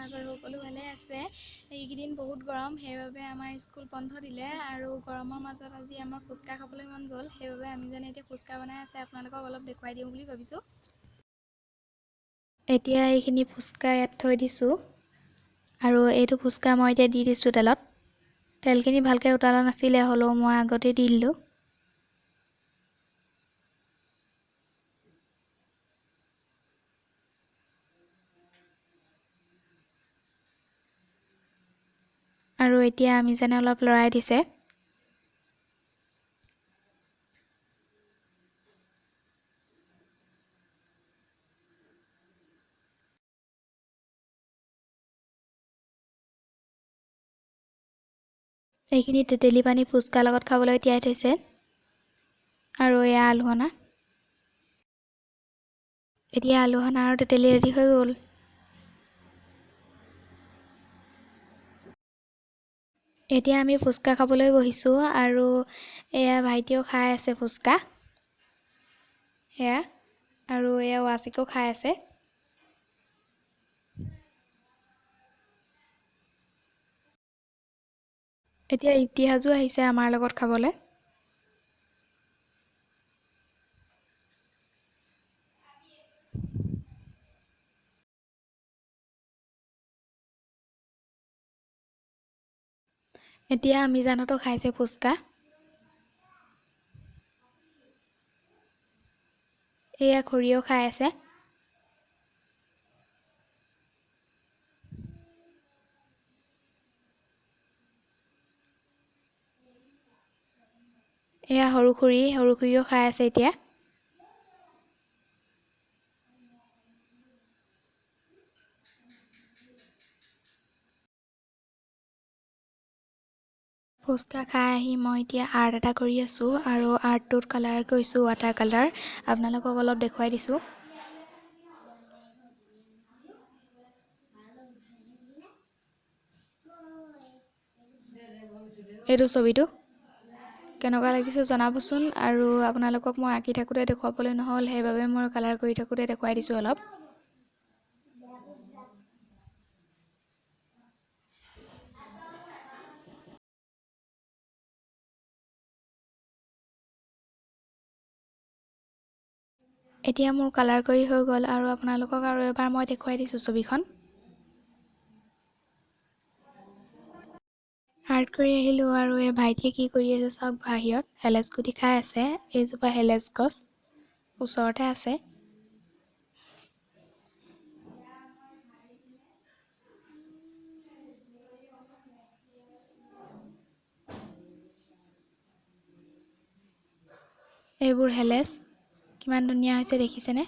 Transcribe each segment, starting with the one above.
ঘৰ সকলো ভালে আছে। এইকেইদিন বহুত গৰম, সেইবাবে আমাৰ স্কুল বন্ধ দিলে আৰু গৰমৰ মাজত আজি আমাৰ ফুচকা খাবলৈ মন গ'ল। সেইবাবে আমি যেনে এতিয়া ফুচকা বনাই আছে আপোনালোকক অলপ দেখুৱাই দিওঁ বুলি ভাবিছোঁ। এতিয়া এইখিনি ফুচকা ইয়াত থৈ দিছোঁ আৰু এইটো ফুচকা মই এতিয়া দি দিছোঁ তেলত। তেলখিনি ভালকৈ উতলা নাছিলে, হ'লেও মই আগতে দি দিলোঁ। আৰু এতিয়া আমি যেনে অলপ লৰাই দিছে। এইখিনি তেতেলী পানী ফুচকাৰ লগত খাবলৈ তিয়াই থৈছে। আৰু এয়া আলুসনা। এতিয়া আলুসনা আৰু তেতেলী ৰেডি হৈ গ'ল। এতিয়া আমি ফুচকা খাবলৈ বহিছোঁ আৰু এয়া ভাইটিয়েও খাই আছে ফুচকা। এয়া আৰু এয়া ৱাচিকেও খাই আছে। এতিয়া ইতিহাজো আহিছে আমাৰ লগত খাবলৈ। এতিয়া আমি জানতো খাইছে ফুচকা। এয়া খুৰীয়েও খাই আছে। এয়া সৰু খুৰীয়েও খাই আছে এতিয়া। ফুচকা খাই আহি মই এতিয়া আৰ্ট এটা কৰি আছোঁ আৰু আৰ্টটোত কালাৰ কৰিছোঁ ৱাটাৰ কালাৰ। আপোনালোকক অলপ দেখুৱাই দিছোঁ। এইটো ছবিটো কেনেকুৱা লাগিছে জনাবচোন। আৰু আপোনালোকক মই আঁকি থাকোঁতে দেখুৱাবলৈ নহ'ল, সেইবাবে মই কালাৰ কৰি থাকোঁতে দেখুৱাই দিছোঁ অলপ। এতিয়া মোৰ কালাৰ কৰি হৈ গ'ল আৰু আপোনালোকক আৰু এবাৰ মই দেখুৱাই দিছোঁ ছবিখন। আৰ্ট কৰি আহিলোঁ আৰু এই ভাইটিয়ে কি কৰি আছে চাওক, বাহিৰত হেলেচ গুটি খাই আছে। এইজোপা হেলেচ গছ ওচৰতে আছে। এইবোৰ হেলেচ কিমান ধুনীয়া হৈছে দেখিছেনে?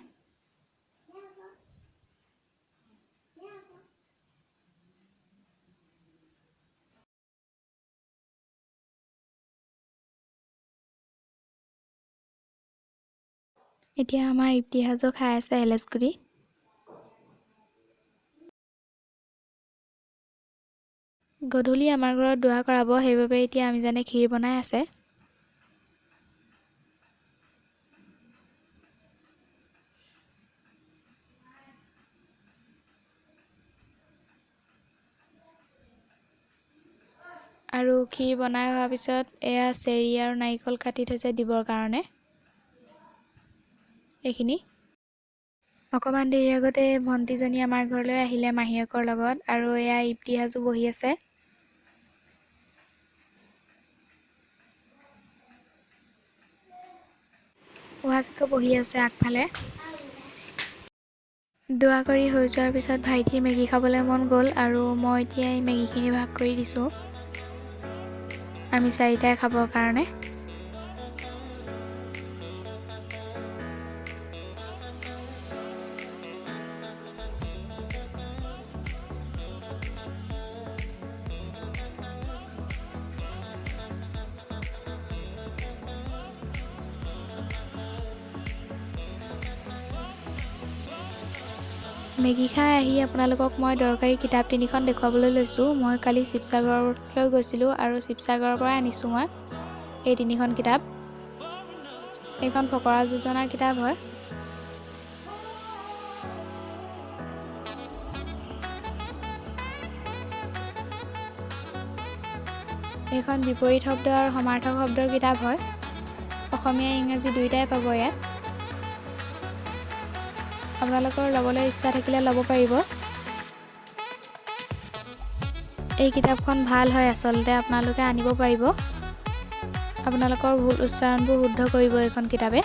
এতিয়া আমাৰ ইতিহাজো খাই আছে হেলেচ গুটি। গধূলি আমাৰ ঘৰত দোৱা কৰাব, সেইবাবে এতিয়া আমি জানে ক্ষীৰ বনাই আছে। আৰু ক্ষীৰ বনাই হোৱাৰ পিছত এয়া চেৰি আৰু নাৰিকল কাটি থৈছে দিবৰ কাৰণে। এইখিনি অকণমান দেৰি আগতে ভণ্টিজনী আমাৰ ঘৰলৈ আহিলে মাহীয়েকৰ লগত, আৰু এয়া ইতিহাজো বহি আছে। ৱাচিকো বহি আছে আগফালে। দোৱা কৰি হৈ যোৱাৰ পিছত ভাইটিৰ মেগী খাবলৈ মন গ'ল আৰু মই এতিয়া এই মেগীখিনি ভাগ কৰি দিছোঁ আমি চাৰিটাই খাবৰ কাৰণে। মেগী খাই আহি আপোনালোকক মই দৰকাৰী কিতাপ তিনিখন দেখুৱাবলৈ লৈছোঁ। মই কালি শিৱসাগৰলৈ গৈছিলোঁ আৰু শিৱসাগৰৰ পৰাই আনিছোঁ মই এই তিনিখন কিতাপ। এইখন ফকৰা যোজনাৰ কিতাপ হয়। এইখন বিপৰীত শব্দ আৰু সমাৰ্থক শব্দৰ কিতাপ হয়। অসমীয়া ইংৰাজী দুয়োটাই পাব ইয়াত। আপোনালোকৰ ল'বলৈ ইচ্ছা থাকিলে ল'ব পাৰিব। এই কিতাপখন ভাল হয়, আচলতে আপোনালোকে আনিব পাৰিব। আপোনালোকৰ ভুল উচ্চাৰণবোৰ শুদ্ধ কৰিব এইখন কিতাপে।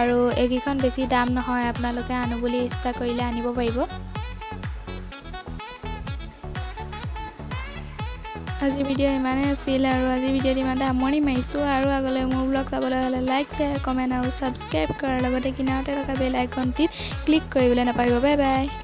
আৰু এইকেইখন বেছি দাম নহয়, আপোনালোকে আনো বুলি ইচ্ছা কৰিলে আনিব পাৰিব। আজিৰ ভিডিঅ' ইমানেই আছিল আৰু আজিৰ ভিডিঅ'ত ইমানতে সামৰণি মাৰিছোঁ। আৰু আগলৈ মোৰ ব্লগ চাবলৈ হ'লে লাইক, শ্বেয়াৰ, কমেণ্ট আৰু ছাবস্ক্ৰাইব কৰাৰ লগতে কিনাৰতে থকা বেল আইকনটিত ক্লিক কৰিবলৈ নাপাহৰিব। Bye bye.